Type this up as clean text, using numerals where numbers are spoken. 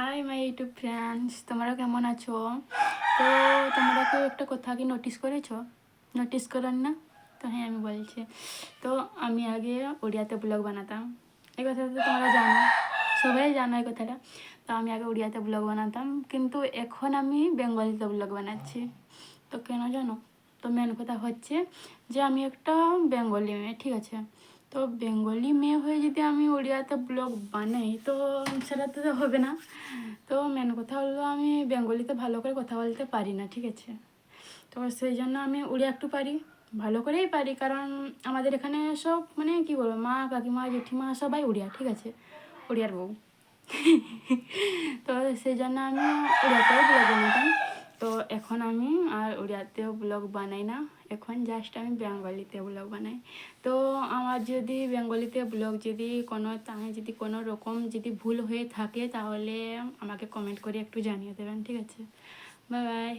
Hi my YouTube friends, তোমরা কেমন আছো? তো তোমরা কেউ একটা কথা কি নোটিস করেছো? নোটিস করেন না? তো হ্যাঁ, আমি বলছি। তো আমি আগে উড়িয়াতে ব্লগ বানাতাম, এই কথাটা তো তোমরা জানো, সবাই জানো এই কথাটা। তো আমি আগে উড়িয়াতে ব্লগ বানাতাম, কিন্তু এখন আমি বেঙ্গলিতে ব্লগ বানাচ্ছি। তো কেন জানো? তো মেন কথা হচ্ছে যে আমি একটা বেঙ্গলি মেয়ে, ঠিক আছে? তো বেঙ্গলি মেয়ে হয়ে যদি আমি উড়িয়াতে ব্লগ বানাই তো সেটা তো হবে না। তো মেন কথা হলো আমি বেঙ্গলিতে ভালো করে কথা বলতে পারি না, ঠিক আছে? তো সেই জন্য আমি উড়িয়া একটু পারি, ভালো করেই পারি, কারণ আমাদের এখানে সব মানে কি বলবো, মা কাকিমা জেঠিমা সবাই উড়িয়া, ঠিক আছে? উড়িয়ার বউ। তো সেই জন্য আমি উড়িয়াতেও ব্লগ বানাতাম। তো এখন আমি আর উড়িয়াতেও ব্লগ বানাই না, এখন জাস্ট আমি বেঙ্গলিতে ব্লগ বানাই। তো আমার যদি বেঙ্গলিতে ব্লগ যদি কোনো রকম যদি ভুল হয়ে থাকে তাহলে আমাকে কমেন্ট করে একটু জানিয়ে দেবেন, ঠিক আছে? Bye bye.